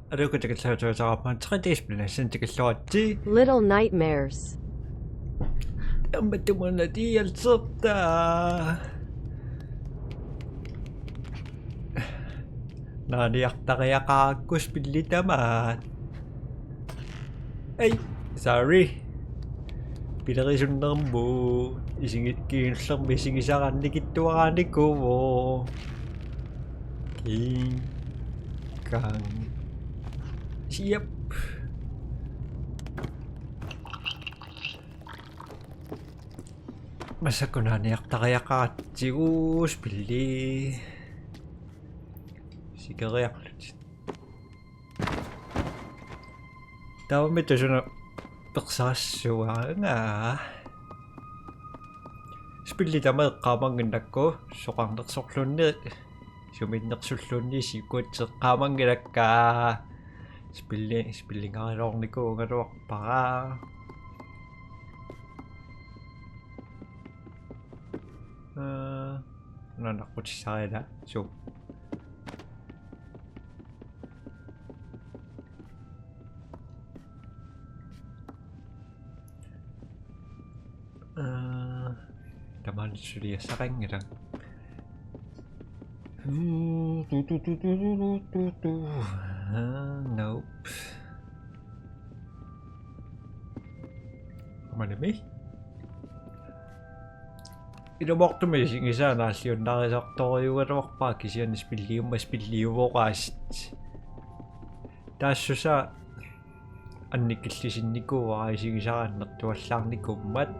Aruku tikisaman tradisblessen tikislooti. Little Nightmares. Ambatumana tialsopta. Nadiaktakayakakus pilitamat. Ay, sorry. Pinakisundang mo. Isingit kinsang bisingisakan ni kituakan ko mo. King Kang. Siap. Masa ko na niyak takaya ka tius pili. Sige kayak. Tahu mo ito siya na paksasyawa nga. Spili tama kamang ginag ko. Sukang naksuklon na. Sumit naksuklon ni sikot sa kamang ginag ka. Spili nga rong ni ko. Ngarok pa ka. Nanak ko sa akin ha. So. Taman surya sa akin nga. Nope. Kemana nih? Inabok to may isa nasyon nakasakto kayo karok pa kasi yan mas pilliw kas. Taso sa anikilisin ni ko kasi isa natuwas lang ni ko mat.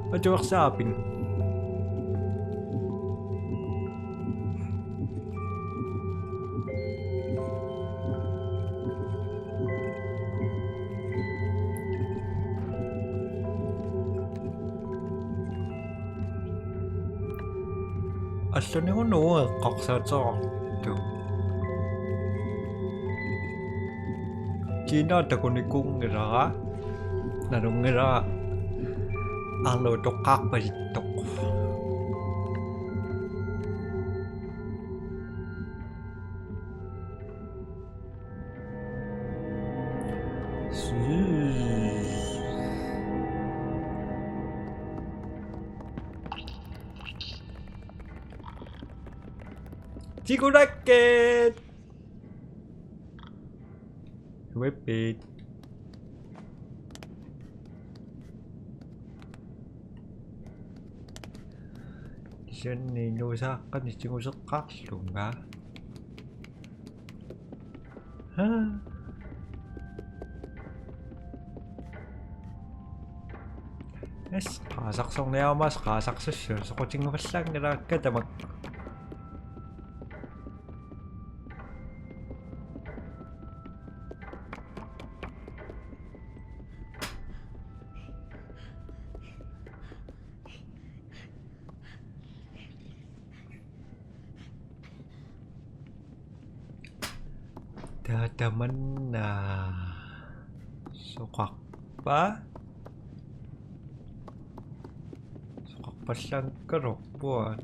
Matuwak sa apin. Asa ni ko no kaksatsa to. Kina ta ko ni kung ngira nanong ngira alo to kak pa dito. Chico Racket! Repeat. Diyan ninusakan isingusok kaklunga. Ha? Yes, kasaksong na mas kasaksos yun. So kuching mas lang nilagad na mag... Dadaman na sukak pa? Sukak pa siyang karokpuan.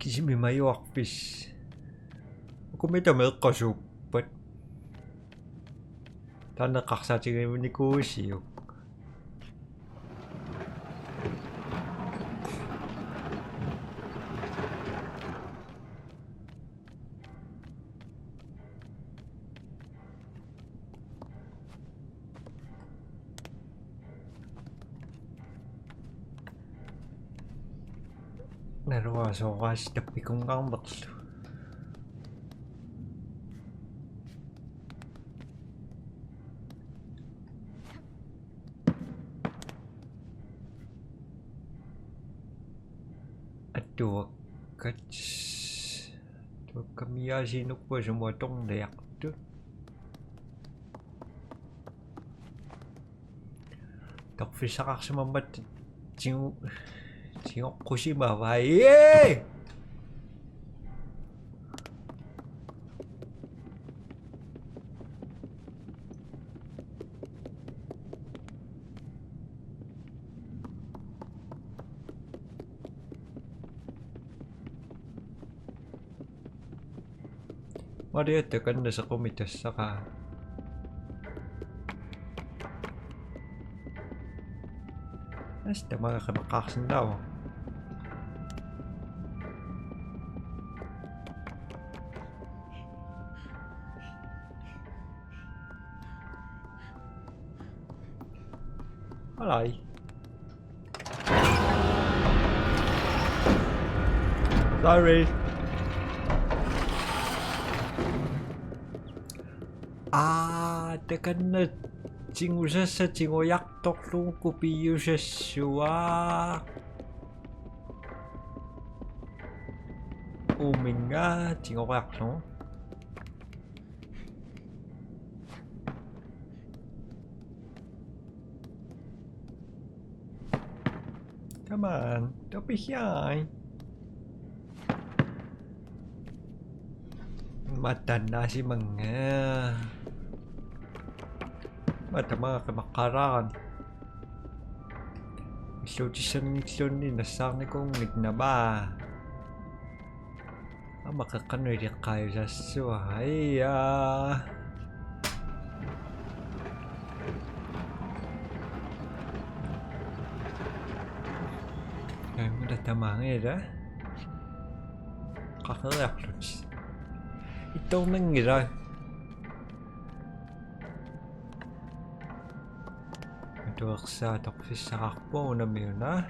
Kasi may mayuak pis. Kung may tamil kasupat. Tanda kaksating naman ni Kusiyok. Narwaso kasi tapi kong kang baklo. Aduh, kats. Tuh kami asin ko semua tong dayak tuh. Tak bisa kak semambat cing. Tengok kursi bawah. Yeay! Marietta kannassa komitassakaan. Näistä makaksen tauon. Alai. Sorry. Tekan na jingusasa jingoyak toklung kupiyusasua. Uminga jingoyak no. Come on, don't be shy. Matanda si mga. Matama ka makaran. Misyon ni nasang kong nagna makakanoy di kayo sa suhay. Ay mo na tamangin kakalayak lunch. Ito nangira. Ito sa toksis sa kakpo na mayo na.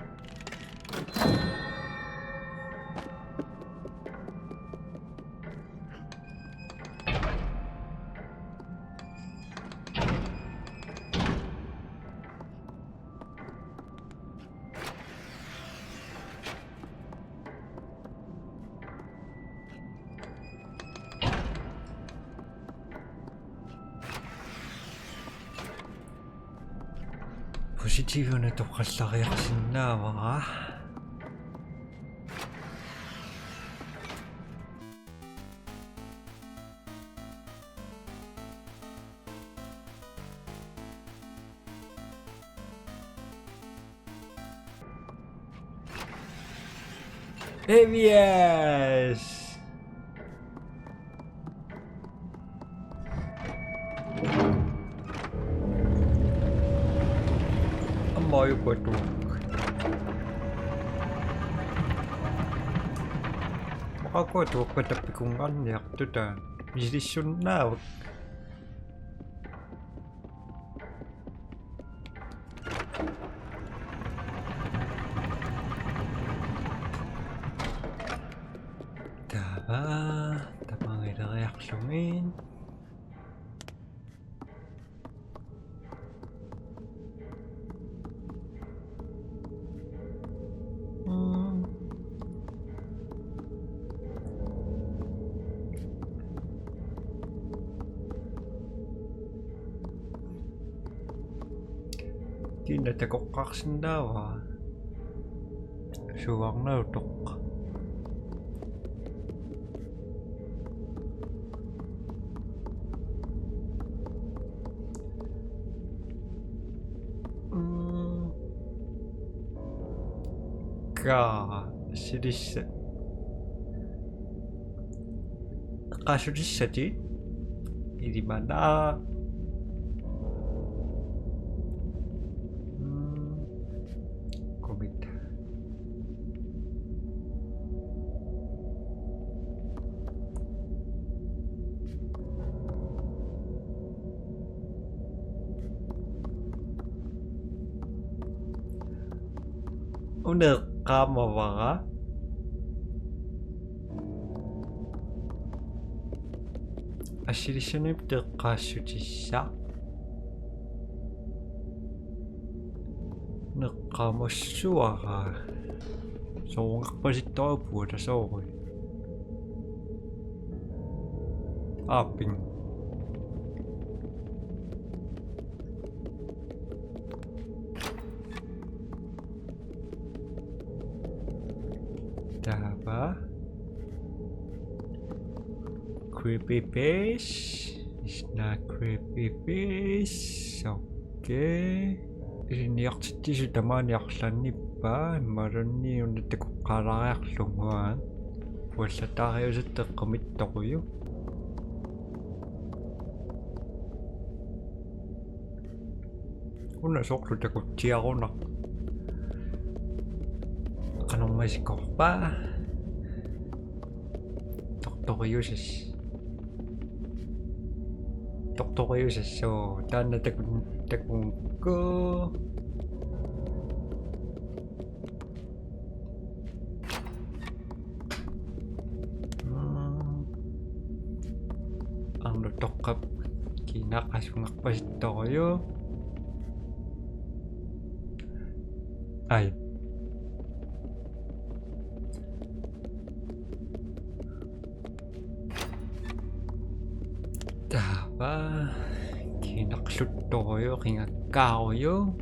포지티브는 똑같다고 약신나 와. ABS. Mau batu. Aku tu pada pikungan ya tu dah. Jadi sunnah. Dah mengira reaksiin. Hindi ko kaksin daw suwang na utok. Silis kasurissati di mana komit udah kamu bang 아시리션을 가수지사 느까머슈아가 송각버시 떠부어서 소고이 아빙 다바 creepy face. It's not creepy face. Okay. Ini yakti sudah mana yaksan ni ba? Marani udah tekuk karayak lungan. Puasa tayo sa takamit tayo. Una sokluta kutiakona. Kanong masikorpa. Doktoriuses. Doktoriuses so tanda takun ko. Ang lutokap kinakasungak pa tayo. Ay. Taba. Kinaksut tayo, kinakaw yo.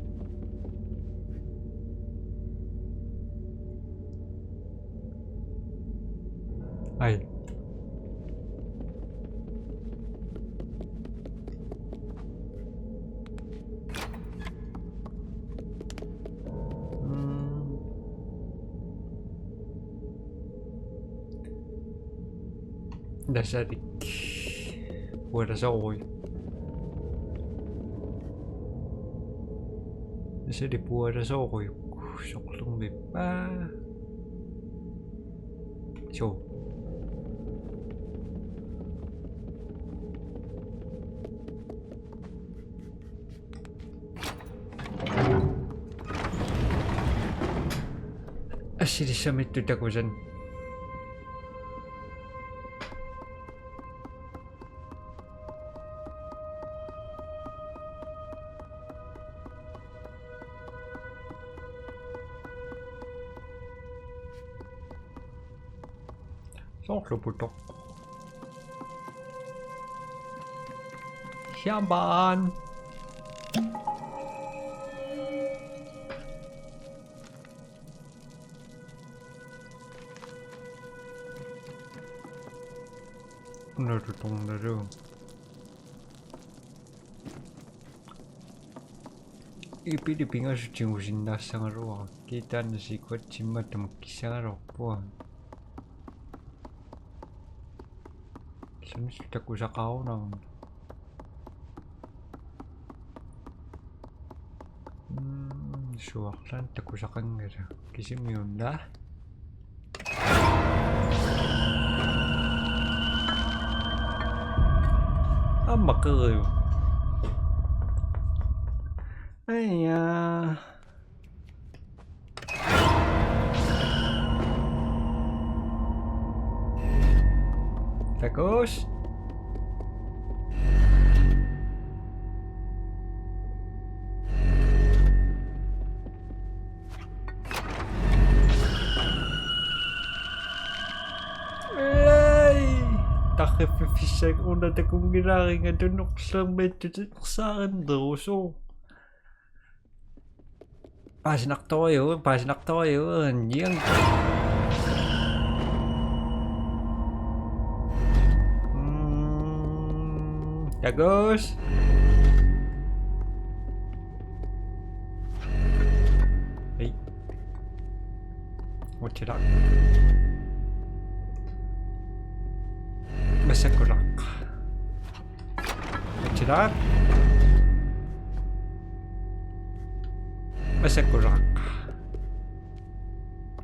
Ay. Dasadik. Buenas hoy. Dasadik buenas hoy. Soklong bepa. So. Asili samit tu takusan. Soklo putok. Siamban. Narutong na rin. Ipilipin nga sa tingusin na sa ngaro. Kita na si kwa chima tamakisa ngaro po. Saan sila ko sa kao nang suwaklan tako sa kangara. Kisim yun na. Makakayo. Ay, Tacos. Takipifisag una na kong ginari nga dunok sa medyo sa akin daw. So, pasinak tayo. Yang Tagos. Hey. What's it up? Masakurak. What's it up? Masakurak.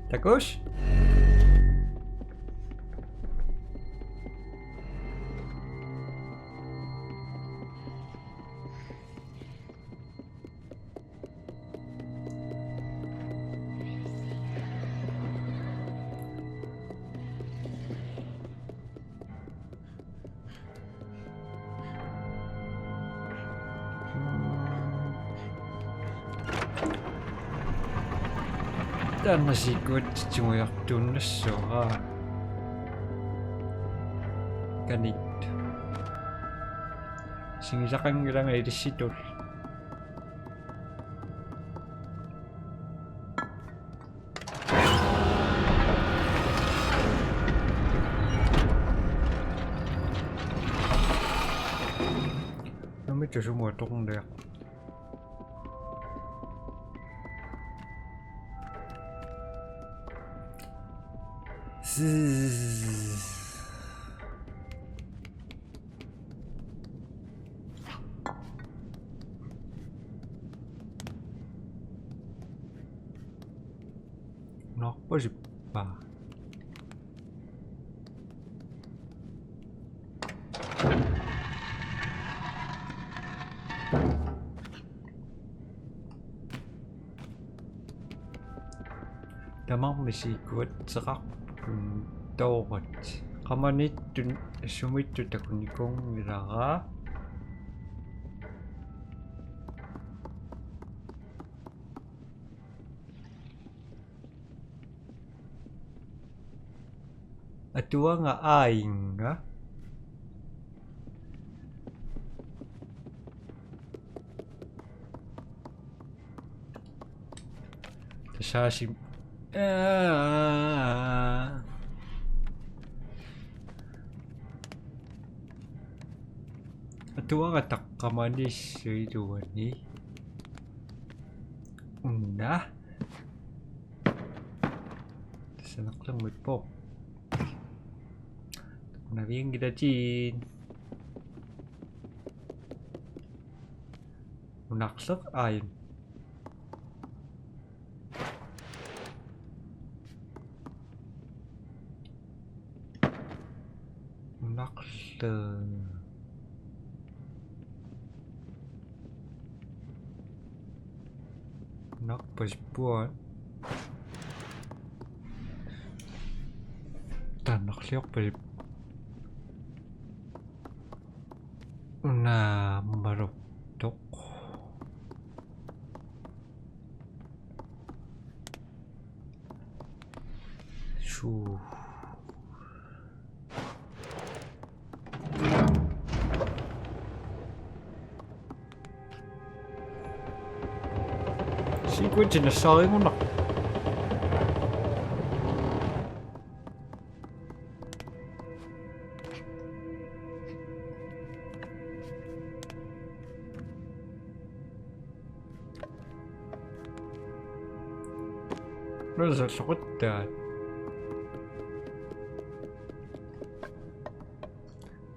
Tagos? Dan masih good cuma yang tunas soha kanit sing isa kang ilang editor nó mới trở xuống mùa trung được. Kenapa sih, Pak? Tamang misikot sakak tawat. Kamanit sumito takunikong niraga. Atua nga aing nga. Tasasim. Atua nga takamanis ito ni. Una. Tasanak lang mo po. Nabing kita chin. Naksak ayon. Naksa. Nakpaspuan. Tanakliok pa. Na maruptok. Shoo. Sequence na sa akin mo na. Where's that shot that?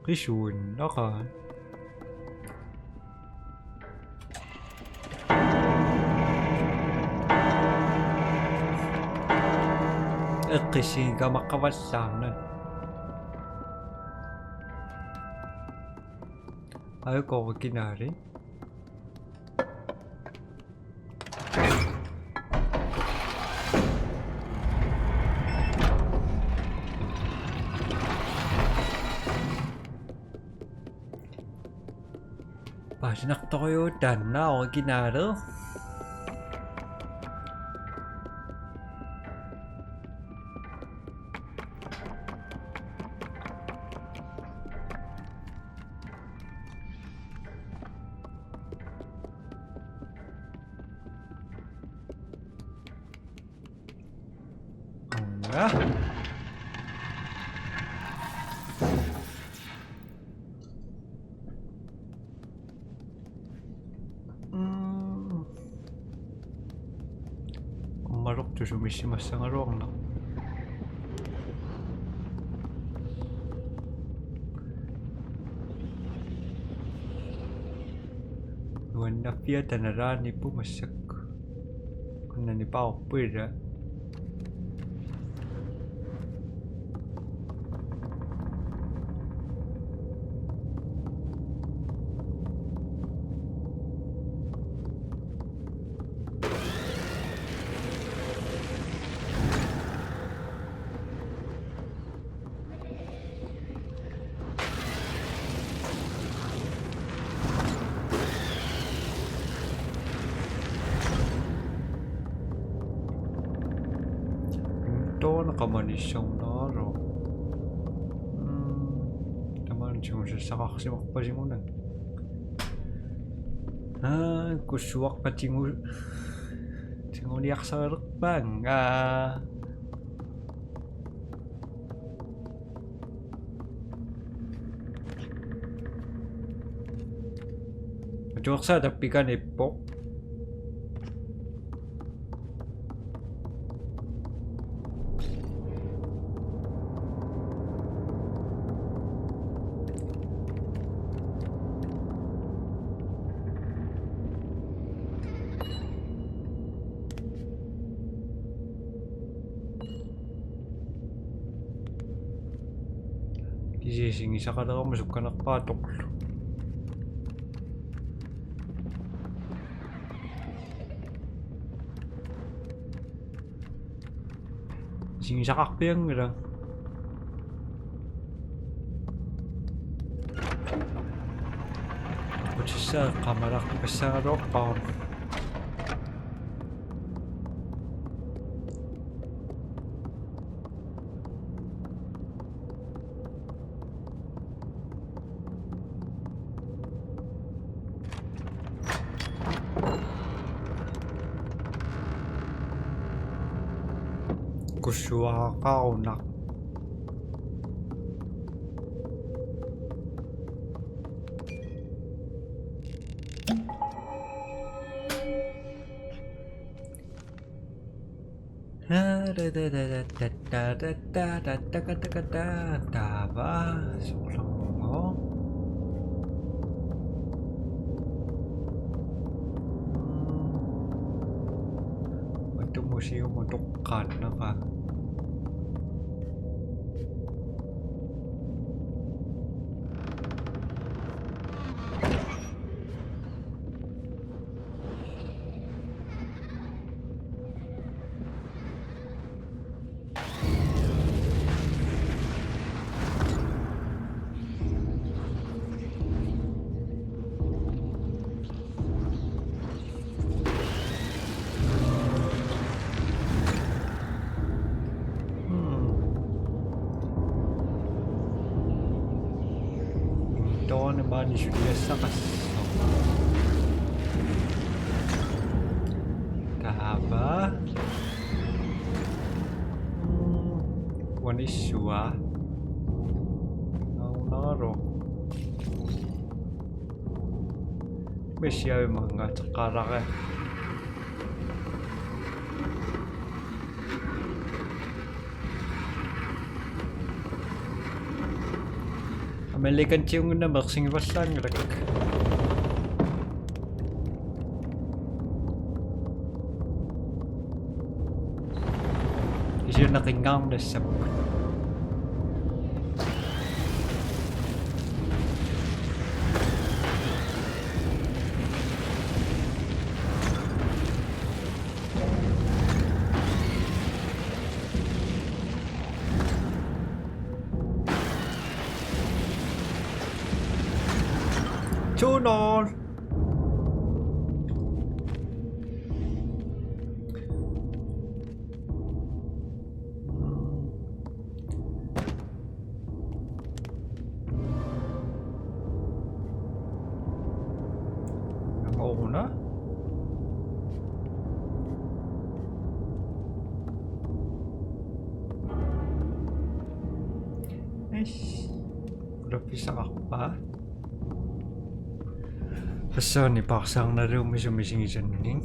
Rishun, naka. Kasi ka makawasanan. Ayaw ko kinari. Sinakto ko yung dan na ako ginaro. Nga. Marok to sumishimasu nga ruang na. Wanda pia tanarani pumasak. Kung nanipa ako pwede. Nakamanis siyang naro. Naman siyang sasakak si makapasimunan. Kusuwak pa tinguliak sa rukbang. Kusuwak sa tapi kan epok. Gising isa ka na masuk ka nagpatok. Gising isa kakpiyang lang. Sa kamera ko sa rockbound. Kuswa ka unak. Taba, sobrang mo. Ito museum untuk na ka. Naman sudah sakas. Tahaba. Waniswa. Naunaro. Mesya mga tsakara ka. Amerikan cium na boxing pasan gerak. Isu nakingam na sab. Tunol. Oo na. Udah bisa apa? Pesan nih paksang na rin umising dyan ning.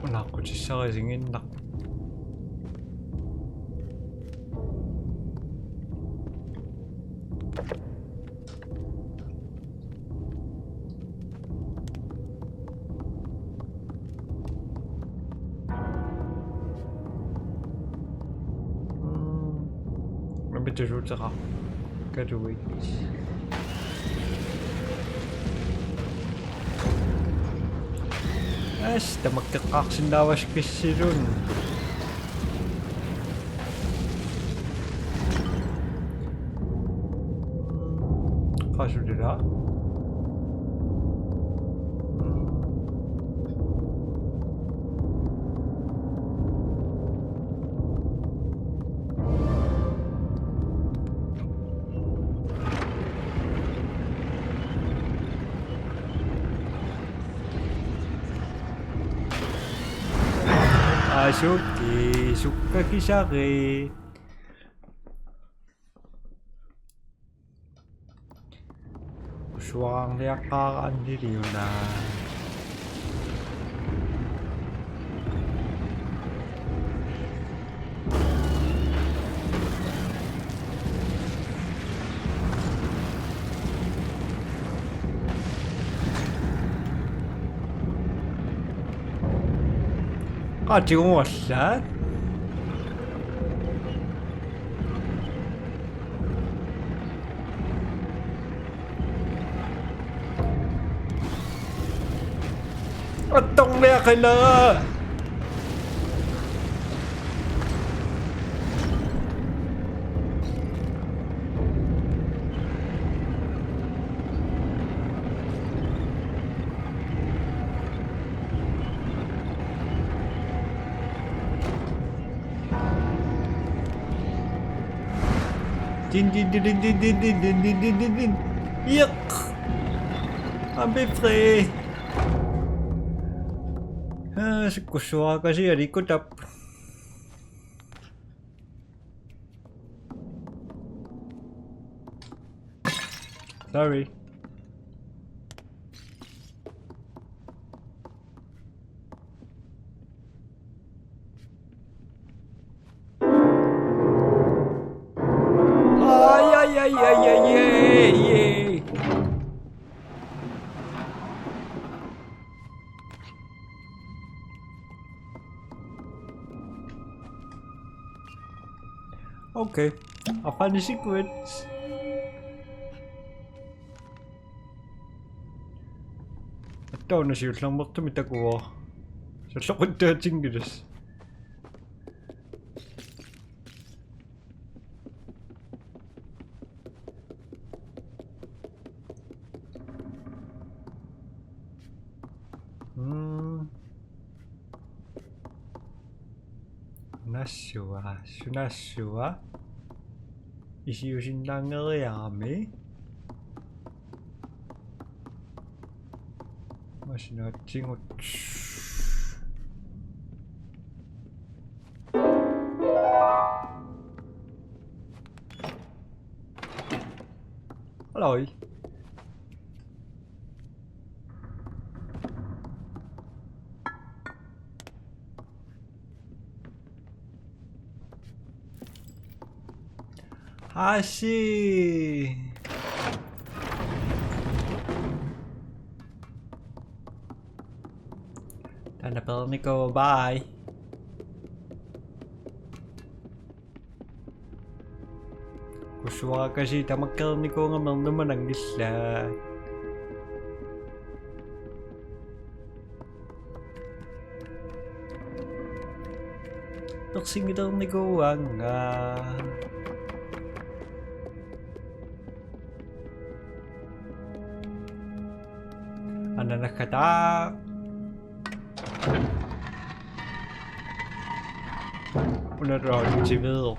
Wala ko siya kasingin nak. Jujur cakap kedua dah magkakak sindawas kisirun kasudira Suki, suka kisari. Suang liakaan diri na. 가지고 왔어? 동네야 갈라. Din. Yuck. I'm free. Kuswa kasi alikot up. Sorry. Ay. Okay, I'll find the secrets. Ito na siya lang magtumita ko. Sa sakot na tinggiras. Sunasua Isiyushindangal Yami Masinatingot. Hello. Hashi. Tanda pala Nico, bye. Kuswa kasi tamakal Nico nga naman ang isla. Taksing ito Nico ang nakata. Underdrag civil.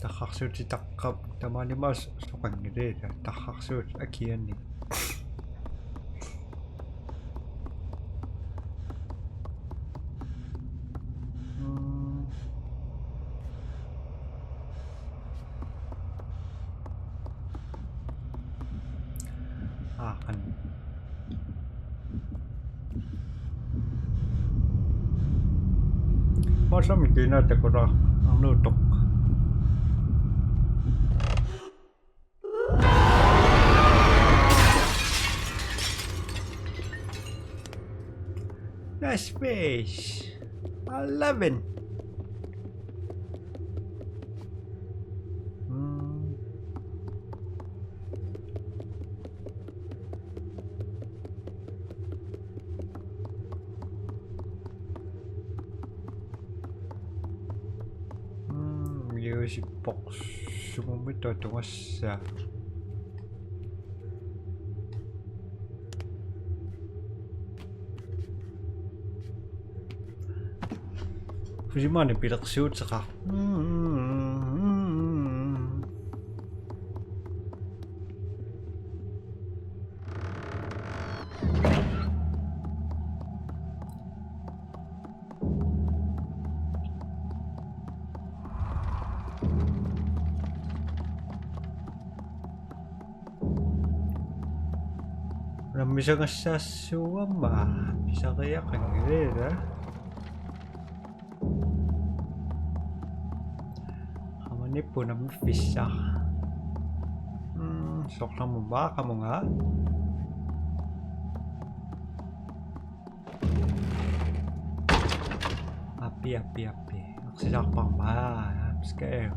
Takhaksut si takap tamani mas sokan gede. Takhaksut akian ni. Masa mungkin ada kurang nutuk. Nice fish. 11. Music box sumumit ito masa. Kasi man pilak suit saka. Bisa nga sa suwama, bisa kaya kangira. Hamani po na mafisa. Soklang mo ba? Kamu nga? Api. Nagsijakpang ba? I'm scared.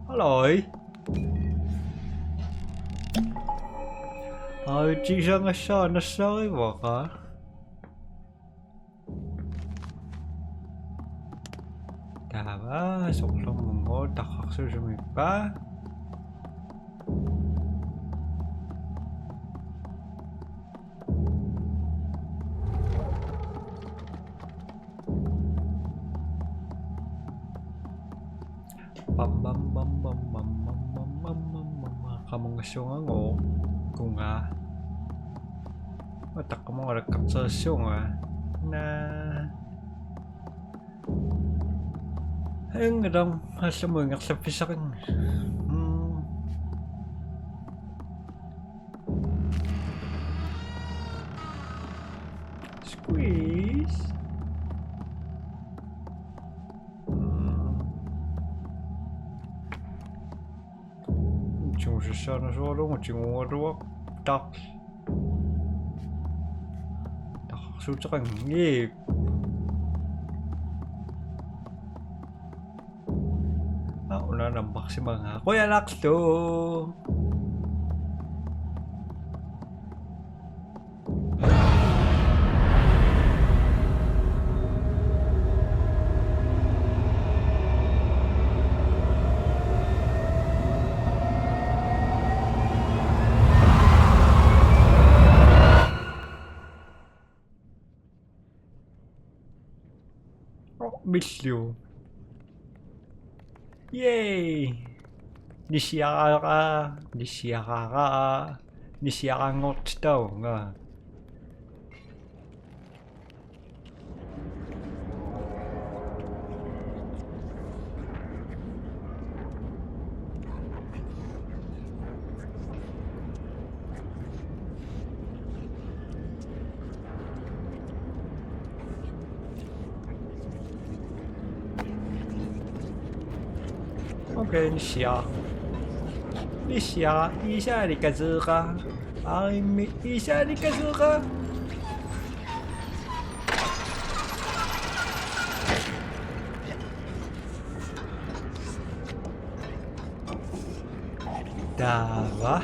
Aloy? 지상아 sana sa iwa ka? Tama, soklang mo takak susumit pa. Kamu ngasong ngo kung nga matak mo nga nagkaksasyon nga na ayun nga daw hasa mo nga sa pisakin squeeze就是上的时候我就我都打sutra ngip una nambak si mga Kuya Lakto. Miss you. Yay! Nisiyaka ngot daw nga. Okay, Nisha, Isha ni Kazuka. Isha ni Kazuka. Dawa.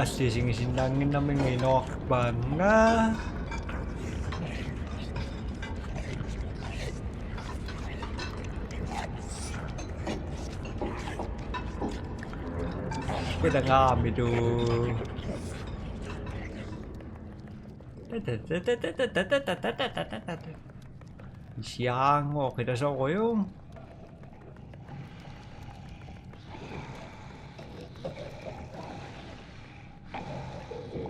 Asli sing-sindangin namin ngayon ba nga. Kita kami tuh. Siang, kita sa ko yung.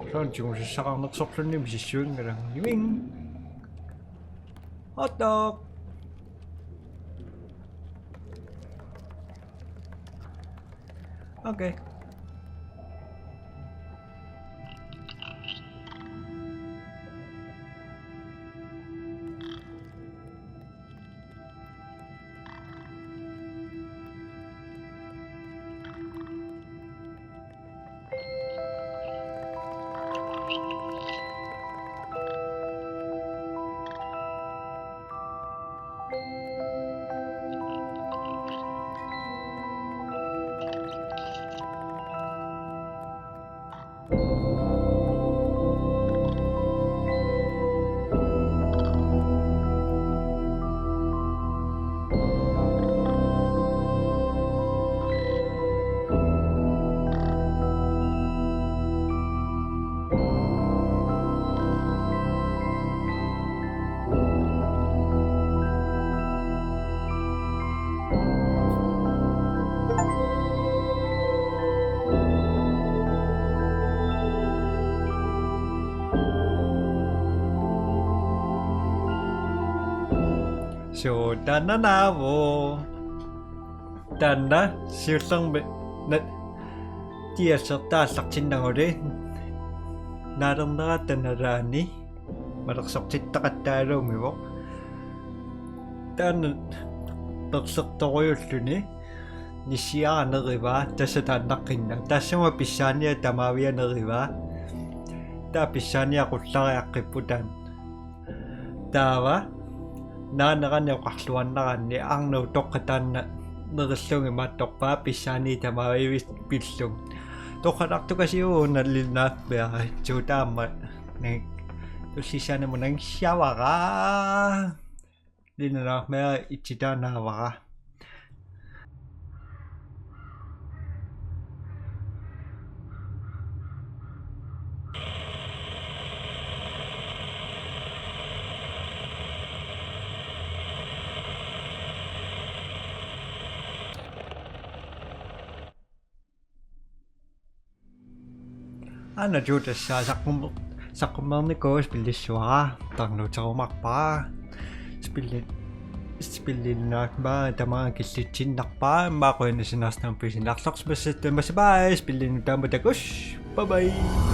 Saan yung sasakang nagsoklan yung bisisyon ka lang. Yung hotdog. Okay. So, dana na wo. Dana, sirsang na tiya sa tasak cindang ore. Narang na tanarani. Maraksak cita kataro mo. Dana, персерториуллуни ниссиаранерива тасатааннаққинна тассама писсаания тамаавианерива таа писсааниақуллариаққиппутаан таава наанераниоқарлуаннаранни арнау тоққатаанна нериллунги маатторпаа писсаани тамаавивис пиллун тоққалартукасиуунналлиннааппиара туутаама нэг туссисаанаму нангсиавара линнаармаа итситаанаавара Anna juutessa sakkummernikos pillissuara tarnuuterumarpaa spillinnaakmaa tamaa killitsinnerpaa maaquinnasinarstам pisinarlorspassattamassabaa spillinu taamatakus bye bye